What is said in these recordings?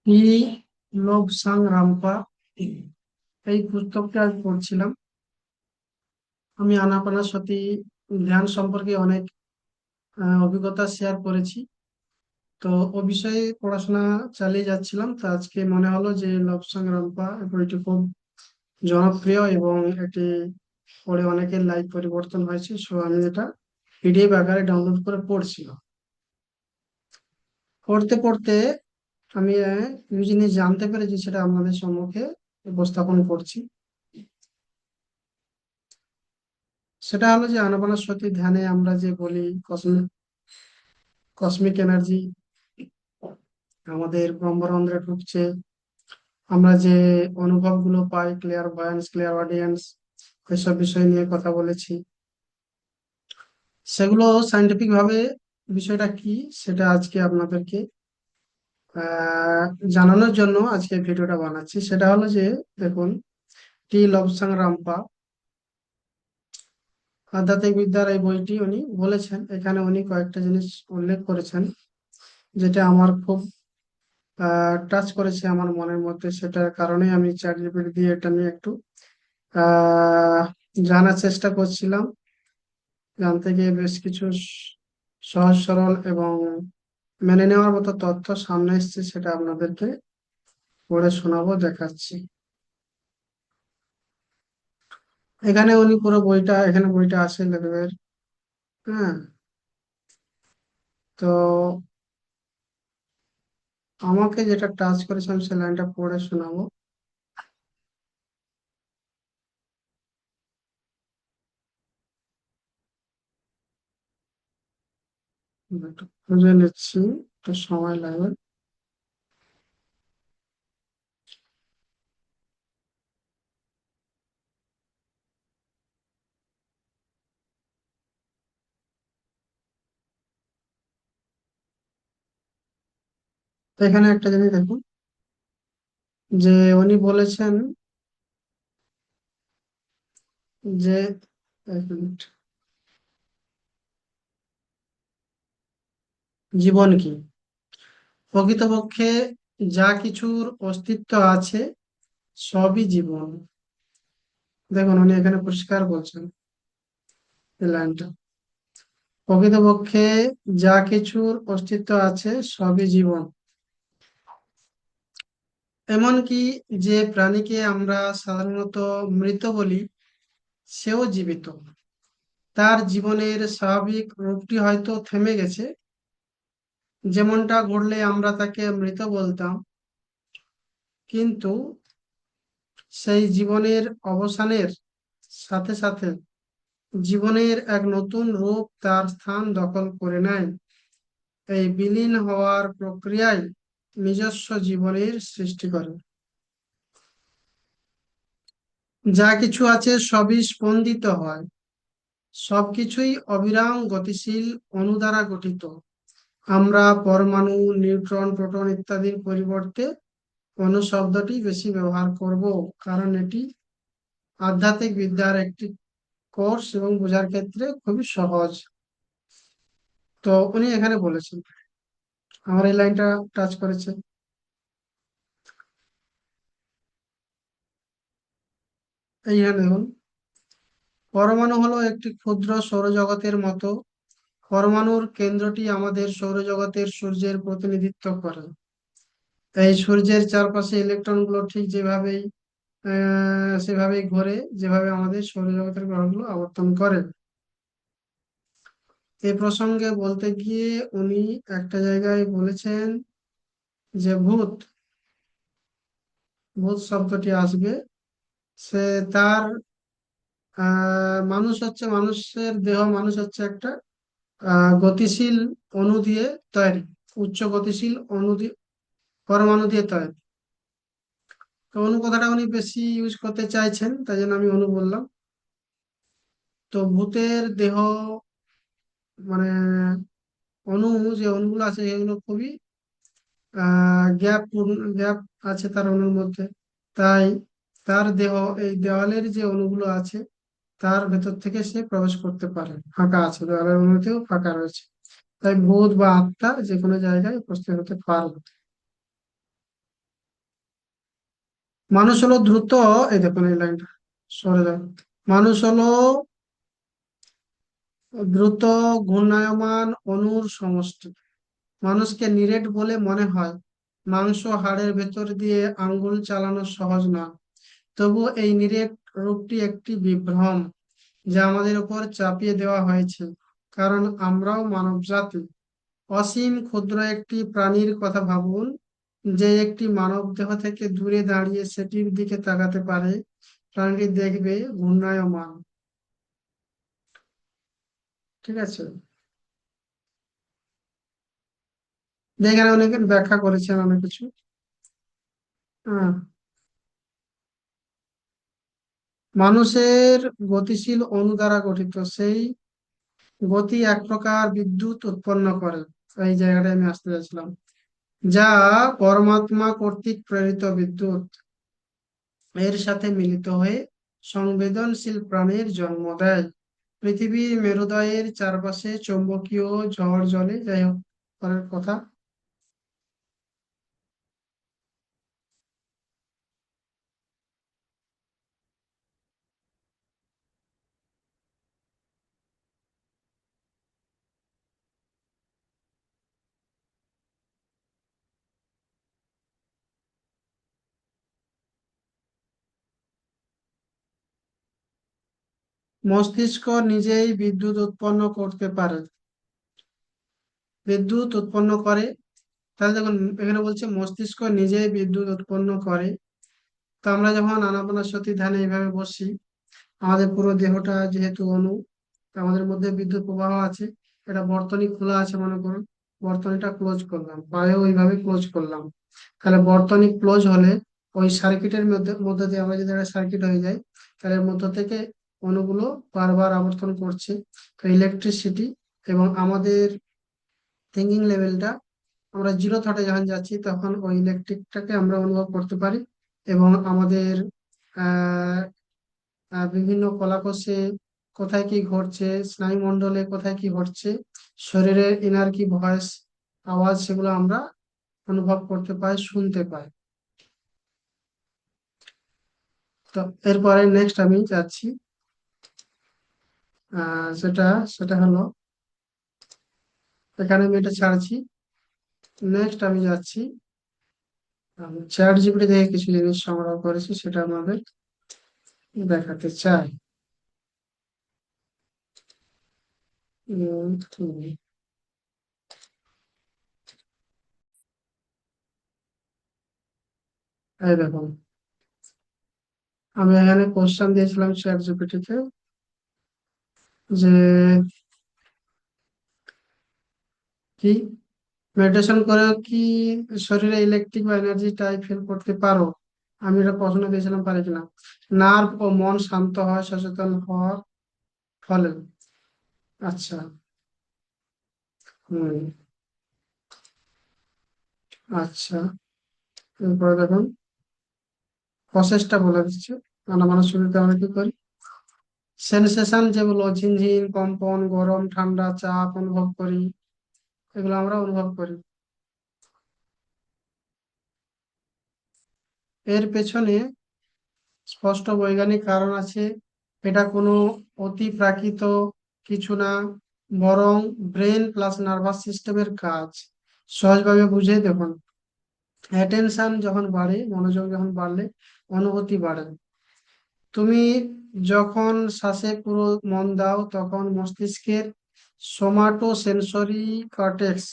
ই লোবসাং রামপা এই পুস্তকটা আজ পড়ছিলাম। আমি আনাপানাসতি ধ্যান সম্পর্কে অনেক অভিজ্ঞতা শেয়ার করেছি। তো ও বিষয়ে পড়াশোনা চালিয়ে যাচ্ছিলাম, তো আজকে মনে হলো যে লোবসাং রামপা এই বইটি খুব জনপ্রিয় এবং এটি পড়ে অনেকের লাইফ পরিবর্তন হয়েছে। সো আমি এটা পিডিএফ আকারে ডাউনলোড করে পড়ছিলাম। পড়তে পড়তে আমি কিছু জিনিস জানতে পেরেছি, সেটা আপনাদের সম্মুখে উপস্থাপন করছি। সেটা হলো যে আনাপানাসতি ধ্যানে আমরা যে বলি কসমিক কসমিক এনার্জি আমাদের ব্রহ্মরন্ধ্রে ঢুকছে, আমরা যে অনুভবগুলো পাই, ক্লিয়ার ভয়েন্স, ক্লিয়ার অডিয়েন্স, এসব বিষয় নিয়ে কথা বলেছি। সেগুলো সাইন্টিফিক ভাবে বিষয়টা কি সেটা আজকে আপনাদেরকে আহ জানানোর জন্য আজকে ভিডিওটা বানাচ্ছি। সেটা হলো যে দেখুন, টি লবসাং রামপা আধ্যাত্মিক বিদ্যার এই বইটি উনি বলেছেন। এখানে উনি কয়েকটা জিনিস উল্লেখ করেছেন যেটা আমার খুব টাচ করেছে আমার মনের মধ্যে। সেটার কারণে আমি চ্যাট জিপিটি দিয়ে এটা নিয়ে একটু আহ জানার চেষ্টা করছিলাম। জানতে গিয়ে বেশ কিছু সহজ সরল এবং মেনে নেওয়ার মতো তথ্য সামনে এসেছে, সেটা আপনাদেরকে পড়ে শোনাবো, দেখাচ্ছি। এখানে উনি পুরো বইটা, এখানে বইটা আছে লেখকের। হ্যাঁ, তো আমাকে যেটা টাচ করেছে আমি সে লাইনটা পড়ে শোনাবো। একটু খুঁজে নিচ্ছি, একটু সময় লাগবে। তো এখানে একটা জিনিস দেখুন, যে উনি বলেছেন যে, এক মিনিট, জীবন কি? প্রকৃতপক্ষে যা কিছুর অস্তিত্ব আছে সবই জীবন। দেখুন উনি এখানে পরিষ্কার বলছেন এই লাইনটা, প্রকৃতপক্ষে যা কিছুর অস্তিত্ব আছে সবই জীবন। এমনকি যে প্রাণীকে আমরা সাধারণত মৃত বলি, সেও জীবিত। তার জীবনের স্বাভাবিক রূপটি হয়তো থেমে গেছে, যেমনটা ঘটলে আমরা তাকে মৃত বলতাম, কিন্তু সেই জীবনের অবসানের সাথে সাথে জীবনের এক নতুন রূপ তার স্থান দখল করে নেয়। এই বিলীন হওয়ার প্রক্রিয়ায় নিজস্ব জীবনের সৃষ্টি করে। যা কিছু আছে সবই স্পন্দিত হয়, সবকিছুই অবিরাম গতিশীল অণু দ্বারা গঠিত। আমরা পরমাণু, নিউট্রন, প্রোটন ইত্যাদির পরিবর্তে অণু শব্দটি বেশি ব্যবহার করব, কারণ এটি আধ্যাত্মিক বিদ্যার একটি কোর্স এবং বোঝার ক্ষেত্রে খুবই সহজ। তো উনি এখানে বলেছেন, আমার এই লাইনটা টাচ করেছে। এইখানে দেখুন, পরমাণু হলো একটি ক্ষুদ্র সৌরজগতের মতো। পরমাণুর কেন্দ্রটি আমাদের সৌরজগতের সূর্যের প্রতিনিধিত্ব করে। এই সূর্যের চারপাশে ইলেকট্রনগুলো ঠিক যেভাবেই সেভাবেই ঘোরে, যেভাবে আমাদের সৌরজগতের গ্রহগুলো আবর্তন করে। এই প্রসঙ্গে বলতে গিয়ে উনি একটা জায়গায় বলেছেন যে ভূত শব্দটি আসবে। সে তার মানুষ হচ্ছে, মানুষের দেহ, মানুষ হচ্ছে একটা গতিশীল অণু দিয়ে তৈরি, উচ্চ গতিশীল অণু দিয়ে, পরমাণু দিয়ে তৈরি। তো অণু কথাটা উনি বেশি ইউজ করতে চাইছেন, তাই জন্য আমি অণু বললাম। তো ভূতের দেহ মানে অণু, যে অণুগুলো আছে সেগুলো খুবই গ্যাপ গ্যাপ আছে তার অণুর মধ্যে। তাই তার দেহ, এই দেওয়ালের যে অণুগুলো আছে তার ভেতর থেকে সে প্রবেশ করতে পারে, ফাঁকা আছে, দেওয়ালের মধ্যেও ফাঁকা রয়েছে। তাই ভূত বা আত্মা যে কোনো জায়গায় উপস্থিত হতে পারবে। মানুষ হলো দ্রুত, এই দেখুন এই লাইনটা সরে যাও। মানুষ হলো দ্রুত ঘূর্ণায়মান অণুর সমষ্টি। মানুষকে নিরেট বলে মনে হয়, মাংস হাড়ের ভেতর দিয়ে আঙ্গুল চালানো সহজ নয়। তবু এই নিরেট রূপটি একটি বিভ্রম, যা আমাদের উপর চাপিয়ে দেওয়া হয়েছে, কারণ আমরাও মানব জাতি। অসীম ক্ষুদ্র একটি প্রাণীর কথা ভাবুন, যে একটি মানব দেহ থেকে দূরে দাঁড়িয়ে সেটির দিকে তাকাতে পারে। প্রাণীটি দেখবে ঘূর্ণায়মান। ঠিক আছে, এখানে অনেকে ব্যাখ্যা করেছেন অনেক কিছু। হ্যাঁ, মানুষের গতিশীল অণু দ্বারা গঠিত, সেই গতি এক প্রকার বিদ্যুৎ উৎপন্ন করে। এই জায়গাটায় আমি আসতে চাইছিলাম, যা পরমাত্মা কর্তৃক প্রেরিত বিদ্যুৎ এর সাথে মিলিত হয়ে সংবেদনশীল প্রাণের জন্ম দেয়। পৃথিবীর মেরুদয়ের চারপাশে চৌম্বকীয় ঝড় জলে, যাই হোক, পরের কথা। মস্তিষ্ক নিজেই বিদ্যুৎ উৎপন্ন করতে পারে, বিদ্যুৎ উৎপন্ন করে। তাহলে দেখুন, এখানে বলছে মস্তিষ্ক নিজেই বিদ্যুৎ উৎপন্ন করে। তো আমরা যখন আনাপানাসতি ধ্যানে এইভাবে বসি, আমাদের পুরো দেহটা যেহেতু অণু, তো আমাদের মধ্যে বিদ্যুৎ প্রবাহ আছে। এটা বর্তনী খোলা আছে মনে করুন, বর্তনীটা ক্লোজ করলাম, বায়ু ওইভাবে ক্লোজ করলাম। তাহলে বর্তনী ক্লোজ হলে ওই সার্কিটের মধ্যে মধ্যে দিয়ে আমরা যদি একটা সার্কিট হয়ে যায়, তাহলে এর মধ্য থেকে অণুগুলো বারবার আবর্তন করছে। তো ইলেকট্রিসিটি এবং আমাদের থিঙ্কিং লেভেলটা, আমরা জিরো থটে যখন যাচ্ছি তখন ওই ইলেকট্রিকটাকে আমরা অনুভব করতে পারি। এবং আমাদের আহ বিভিন্ন কলাকোষে কোথায় কি ঘটছে, স্নায়ুমণ্ডলে কোথায় কি ঘটছে, শরীরের ইনার কি ভয়েস, আওয়াজ, সেগুলো আমরা অনুভব করতে পাই, শুনতে পাই। তো এরপরে নেক্সট আমি যাচ্ছি, যেটা সেটা হলো, এখানে আমি এটা ছাড়ছি। নেক্সট আমি যাচ্ছি, আমি চ্যাট জিপিটি থেকে কিছু জিনিস সংগ্রহ করেছি, সেটা আমাদের দেখাতে চাই। হুম, এই দেখুন, আমি এখানে কোশ্চেন দিয়েছিলাম চ্যাট জিপিটিতে, যে কি মেডিটেশন করে কি শরীরে ইলেকট্রিক বা এনার্জি টাইপ ফিল করতে পারো? আমি এটা প্রশ্ন দিয়েছিলাম, পারি কিনা। নার্ভ ও মন শান্ত হয় সচেতন হওয়ার ফলে। আচ্ছা। হুম। আচ্ছা, এরপরে দেখুন, প্রসেসটা বলে দিচ্ছে। মানুষ শুরুতে আমরা কি করি, সেন্সেশন যেগুলো ঝিনঝিন, কম্পন, গরম, ঠান্ডা, চাপ অনুভব করি, এগুলো আমরা অনুভব করি। এর পেছনে স্পষ্ট বৈজ্ঞানিক কারণ আছে। এটা কোনো অতি প্রাকৃত কিছু না, বরং ব্রেন প্লাস নার্ভাস সিস্টেমের কাজ। সহজভাবে বুঝে দেখুন, অ্যাটেনশন যখন বাড়ে, মনোযোগ যখন বাড়লে অনুভূতি বাড়ে। তুমি যখন শ্বাসে পুরো মন দাও, তখন মস্তিষ্কের সোমাটো সেন্সরি কর্টেক্স,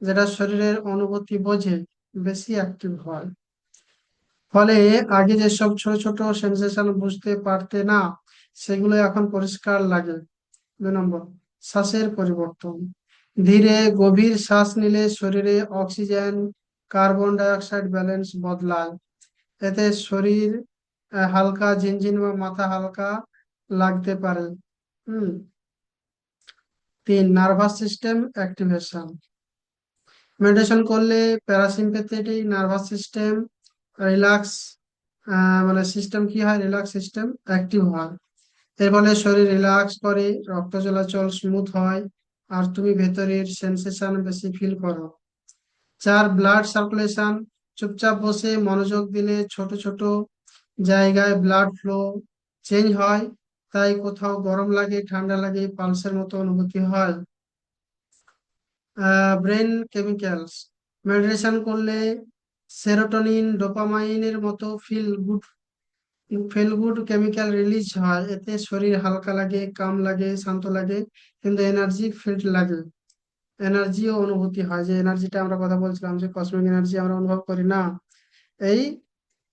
যেটা শরীরের অনুভূতি বোঝে, বেশি অ্যাক্টিভ হয়। ফলে আগে যেসব ছোট ছোট সেন্সেশন বুঝতে পারতে না, সেগুলো এখন পরিষ্কার লাগে। 2 নম্বর, শ্বাসের পরিবর্তন। ধীরে গভীর শ্বাস নিলে শরীরে oxygen carbon die oxide balance বদলায়। এতে শরীর হালকা ঝিনঝিন বা মাথা হালকা লাগতে পারে। হুম। 3, নার্ভাস সিস্টেম অ্যাক্টিভেশন। মেডিটেশন করলে প্যারাসিম্পেথেটিক নার্ভাস সিস্টেম রিল্যাক্স, মানে সিস্টেম কি হয়, রিল্যাক্স সিস্টেম অ্যাক্টিভ হয়। এর ফলে শরীর রিল্যাক্স করে, রক্ত চলাচল স্মুথ হয়, আর তুমি ভেতরের সেন্সেশন বেশি ফিল করো। 4, ব্লাড সার্কুলেশন চুপচাপ বসে মনোযোগ দিলে ছোট ছোট জায়গায় ব্লাড ফ্লো চেঞ্জ হয়, তাই কোথাও গরম লাগে, ঠান্ডা লাগে, পালসের মতো অনুভূতি হয়। ব্রেন কেমিক্যালস, মেডিটেশন করলে সেরোটোনিন, ডোপামাইনের মতো ফিল গুড কেমিক্যাল রিলিজ হয়। এতে শরীর হালকা লাগে, কাম লাগে, শান্ত লাগে, কিন্তু এনার্জি ফিল্ড লাগে। এনার্জিও অনুভূতি হয়, যে এনার্জিটা আমরা কথা বলছিলাম, যে কসমিক এনার্জি আমরা অনুভব করি না, এই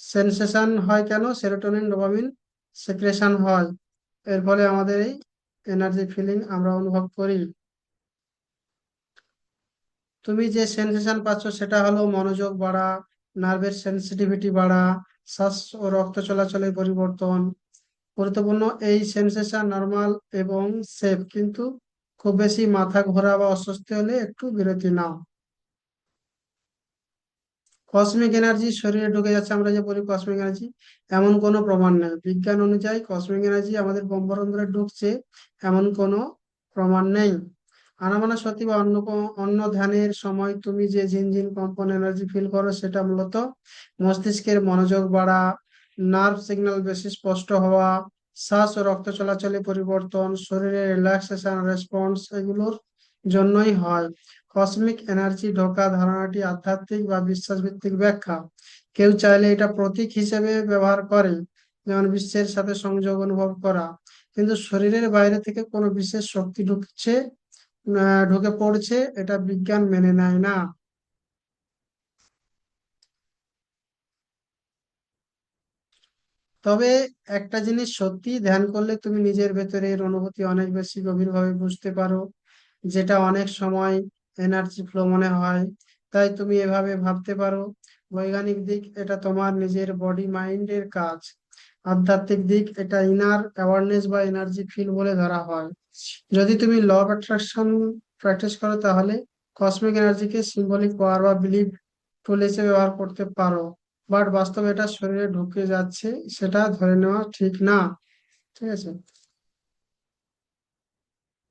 সেন্সেশন হয় কেন? সেরোটোনিন, ডোপামিন সেক্রেশন হয়, এর ফলে আমাদের এই এনার্জি ফিলিং আমরা অনুভব করি। তুমি যে সেন্সেশন পাচ্ছ সেটা হলো মনোযোগ বাড়া, নার্ভের সেন্সিটিভিটি বাড়া, শ্বাস ও রক্ত চলাচলের পরিবর্তন। গুরুত্বপূর্ণ, এই সেন্সেশন নর্মাল এবং সেফ, কিন্তু খুব বেশি মাথা ঘোরা বা অস্বস্তি হলে একটু বিরতি নাও। কসমিক এনার্জি শরীরে ঢুকে যাচ্ছে, আমরা যে বলি কসমিক এনার্জি, এমন কোনো প্রমাণ নেই। বিজ্ঞান অনুযায়ী কসমিক এনার্জি আমাদের ব্রহ্মাণ্ডে ঢুকছে, এমন কোনো প্রমাণ নেই। আনামানা সতি বা অন্য ধ্যানের সময় তুমি যে ঝিনঝিন কম্পন এনার্জি ফিল করো, সেটা মূলত মস্তিষ্কের মনোযোগ বাড়া, নার্ভ সিগন্যাল বেশি স্পষ্ট হওয়া, শ্বাস ও রক্ত চলাচলে পরিবর্তন, শরীরের রিল্যাক্সেশন রেসপন্স, এগুলোর জন্যই হয়। কসমিক এনার্জি ঢোকা ধারণাটি আধ্যাত্মিক বা বিশ্বাস ভিত্তিক ব্যাখ্যা। কেউ চাইলে এটা প্রতীক হিসেবে ব্যবহার করে, যেমন বিশ্বের সাথে সংযোগ অনুভব করা, কিন্তু শরীরের বাইরে থেকে কোনো বিশেষ শক্তি ঢুকে পড়ছে, এটা বিজ্ঞান মেনে নেয় না। তবে একটা জিনিস সত্যি, ধ্যান করলে তুমি নিজের ভেতরের অনুভূতি অনেক বেশি গভীরভাবে বুঝতে পারো, যেটা অনেক সময় এনার্জি ফ্লো মনে হয়। তাই তুমি এভাবে ভাবতে পারো, বৈজ্ঞানিক দিক এটা তোমার নিজের বডি মাইন্ডের কাজ, আধ্যাত্মিক দিক এটা ইনার অ্যাওয়ারনেস বা এনার্জি ফিল বলে ধরা হয়। যদি তুমি ল অফ অ্যাট্রাকশন প্র্যাকটিস করো, তাহলে কসমিক এনার্জিকে সিম্বলিক পাওয়ার বা বিলিভ টুল হিসেবে ব্যবহার করতে পারো, বাট বাস্তবে এটা শরীরে ঢুকে যাচ্ছে সেটা ধরে নেওয়া ঠিক না। ঠিক আছে।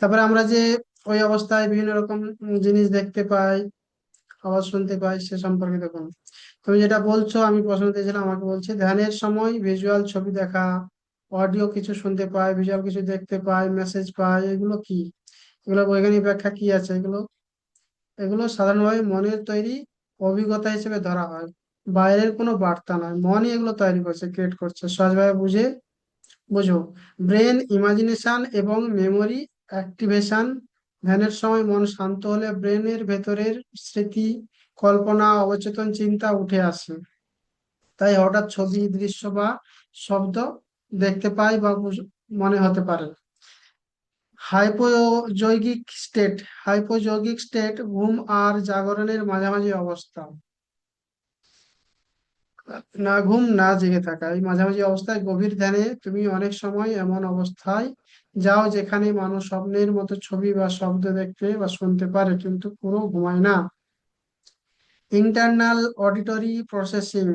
তারপরে আমরা যে ওই অবস্থায় বিভিন্ন রকম জিনিস দেখতে পাই, আওয়াজ শুনতে পাই, সে সম্পর্কে দেখুন। তুমি যেটা বলছো, আমি প্রশ্ন দিয়েছিলাম, আমাকে বলছে ধ্যানের সময় ভিজুয়াল ছবি দেখা, অডিও কিছু শুনতে পাই, ভিজুয়াল কিছু দেখতে পাই, মেসেজ পাই, এগুলো কি? এগুলো বৈজ্ঞানিক ব্যাখ্যা কি আছে? এগুলো এগুলো সাধারণভাবে মনের তৈরি অভিজ্ঞতা হিসেবে ধরা হয়, বাইরের কোনো বার্তা নয়, মনই এগুলো তৈরি করছে, ক্রিয়েট করছে। সহজভাবে বুঝো, ব্রেন ইমাজিনেশন এবং মেমোরি অ্যাক্টিভেশন। ধ্যানের সময় মন শান্ত হলে ব্রেনের ভেতরের স্মৃতি, কল্পনা, অবচেতন চিন্তা উঠে আসে, তাই হঠাৎ ছবি, দৃশ্য বা শব্দ দেখতে পাই বা মনে হতে পারে। হাইপোজৈগিক স্টেট, হাইপোজৈগিক স্টেট ঘুম আর জাগরণের মাঝামাঝি অবস্থা, না ঘুম না জেগে থাকা, এই মাঝামাঝি অবস্থায় গভীর ধ্যানে তুমি অনেক সময় এমন অবস্থায় যাও যেখানে মানুষ স্বপ্নের মতো ছবি বা শব্দ দেখতে বা শুনতে পারে, কিন্তু পুরো ঘুমায় না। ইন্টারনাল অডিটরি প্রসেসিং,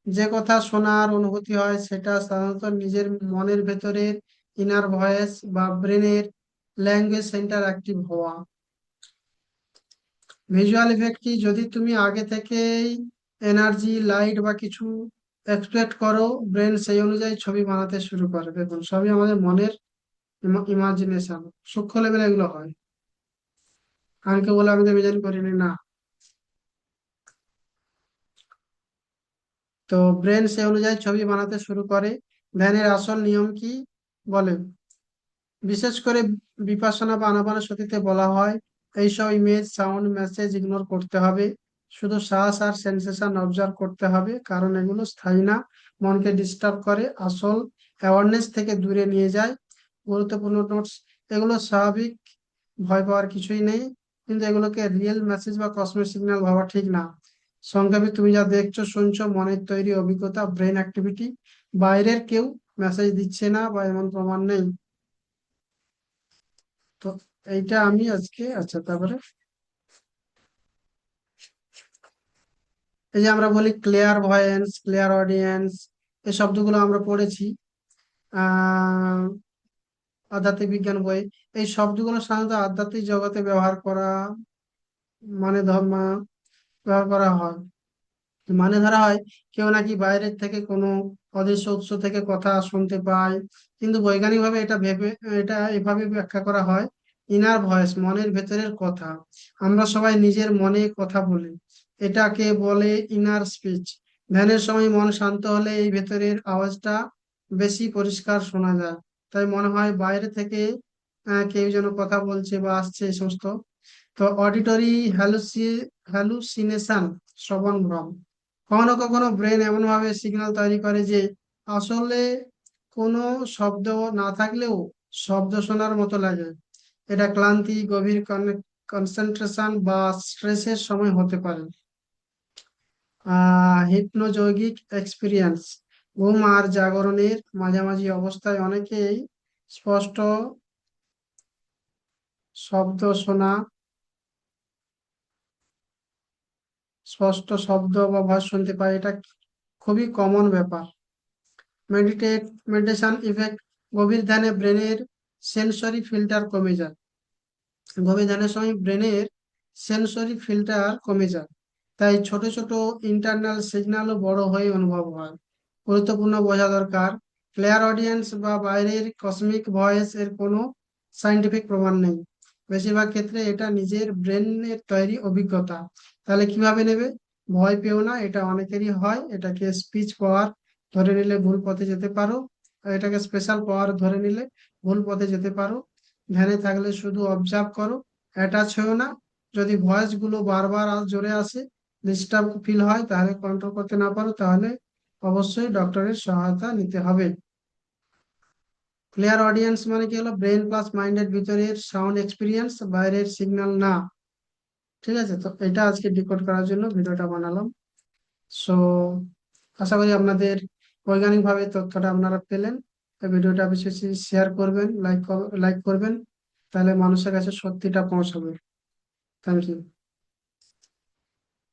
যে কথা শোনার অনুভূতি হয় সেটা সাধারণত নিজের মনের ভেতরের ইনার ভয়েস বা ব্রেনের ল্যাঙ্গুয়েজ সেন্টার অ্যাক্টিভ হওয়া। ভিজুয়াল ইফেক্ট কি? যদি তুমি আগে থেকেই এনার্জি, লাইট বা কিছু এক্সপেক্ট করো, ব্রেন সেই অনুযায়ী ছবি বানাতে শুরু করে। দেখুন, সবই আমাদের মনের ইমাজিনেশন, সূক্ষ্ম লেভেলে এগুলো হয়। আমি কে বলে আমি তো ইমাজিন করিনি না। তো ব্রেন সেই অনুযায়ী ছবি বানাতে শুরু করে। ধ্যানের আসল নিয়ম কি বলে? বিশেষ করে বিপাশনা বা আনাপানাসতিতে বলা হয় এইসব ইমেজ, সাউন্ড, মেসেজ ইগনোর করতে হবে, শুধু শ্বাস আর সেন্সেশন অবজার্ভ করতে হবে, কারণ এগুলো স্থায়ী না, মনকে ডিস্টার্ব করে, আসল অ্যাওয়ারনেস থেকে দূরে নিয়ে যায়। গুরুত্বপূর্ণ নোটস, এগুলো স্বাভাবিক, ভয় পাওয়ার কিছুই নেই, কিন্তু এগুলোকে রিয়েল মেসেজ বা কসমিক সিগন্যাল ভাবা ঠিক না। সংক্ষেপে, তুমি যা দেখছো, শুনছো, মনের তৈরি অভিজ্ঞতা, ব্রেন অ্যাক্টিভিটি, বাইরের কেউ মেসেজ দিচ্ছে না বা এমন প্রমাণ নেই। তো এইটা আমি আজকে, আচ্ছা, তারপরে এই যে আমরা বলি ক্লিয়ার ভয়েন্স, ক্লিয়ার অডিয়েন্স, এই শব্দগুলো আমরা পড়েছি আহ আধ্যাত্মিক বিজ্ঞান বই। এই শব্দগুলো সাধারণত আধ্যাত্মিক জগতে ব্যবহার করা, মানে ধর্ম ব্যবহার করা হয়। মানে ধরা হয় কেউ নাকি বাইরের থেকে কোনো অদৃশ্য উৎস থেকে কথা শুনতে পায়, কিন্তু বৈজ্ঞানিকভাবে এটা এভাবে ব্যাখ্যা করা হয়, ইনার ভয়েস, মনের ভেতরের কথা। আমরা সবাই নিজের মনে কথা বলি, এটাকে বলে ইনার স্পিচ। ধ্যানের সময় মন শান্ত হলে এই ভেতরের আওয়াজটা বেশি পরিষ্কার শোনা যায়, তাই মনে হয় বাইরে থেকে কেউ যেন কথা বলছে বা আসছে এই সমস্ত। তো অডিটরি হ্যালুসিনেশন, শ্রবণ ভ্রম। কখনো কখনো ব্রেন এমন ভাবে সিগন্যাল তৈরি করে যে আসলে কোনো শব্দ না থাকলেও শব্দ শোনার মতো লাগে। এটা ক্লান্তি, গভীর কনসেন্ট্রেশন বা স্ট্রেসের সময় হতে পারে। হিপনোজৈগিক এক্সপিরিয়েন্স, ঘুম আর জাগরণের মাঝামাঝি অবস্থায় অনেকেই স্পষ্ট শব্দ শোনা, স্পষ্ট শব্দ বা ভয়েস শুনতে পায়, এটা খুবই কমন ব্যাপার। মেডিটেট মেডিটেশন ইফেক্ট, গভীর ধ্যানে ব্রেনের সেন্সরি ফিল্টার কমে যায়। গভীর ধ্যানের সময় ব্রেনের সেন্সরি ফিল্টার কমে যায়, তাই ছোট ছোট ইন্টারনাল সিগন্যালও বড় হয়ে অনুভব হয়। গুরুত্বপূর্ণ বোঝা দরকার, ক্লিয়ার অডিয়েন্স বা বাইরের কসমিক ভয়েস এর কোনো সাইন্টিফিক প্রমাণ নেই। বেশিরভাগ ক্ষেত্রে এটা নিজের ব্রেনের তৈরি অভিজ্ঞতা। তাহলে কিভাবে নেবে? ভয় পেও না, এটা অনেকেরই হয়। এটাকে স্পিচ পাওয়ার ধরে নিলে ভুল পথে যেতে পারো, আর এটাকে স্পেশাল পাওয়ার ধরে নিলে ভুল পথে যেতে পারো। ধ্যানে থাকলে শুধু অবজার্ভ করো, অ্যাটাচ হয়েও না। যদি ভয়েস গুলো বারবার জোরে আসে, ডিস্টার্ব ফিল হয়, তাহলে কন্ট্রোল করতে না পারো, তাহলে অবশ্যই ডক্টরের সহায়তা নিতে হবে। ক্লিয়ার অডিয়েন্স মানে কি হলো? ব্রেন প্লাস মাইন্ডের ভিতরের সাউন্ড এক্সপিরিয়েন্স, বাইরের সিগন্যাল না। ঠিক আছে, তো এটা আজকে ডিকোড করার জন্য ভিডিওটা বানালাম। সো আশা করি আপনাদের বৈজ্ঞানিকভাবে তথ্যটা আপনারা পেলেন। এই ভিডিওটা বেশি বেশি শেয়ার করবেন, লাইক করবেন, তাহলে মানুষের কাছে সত্যিটা পৌঁছাবে। Thank you.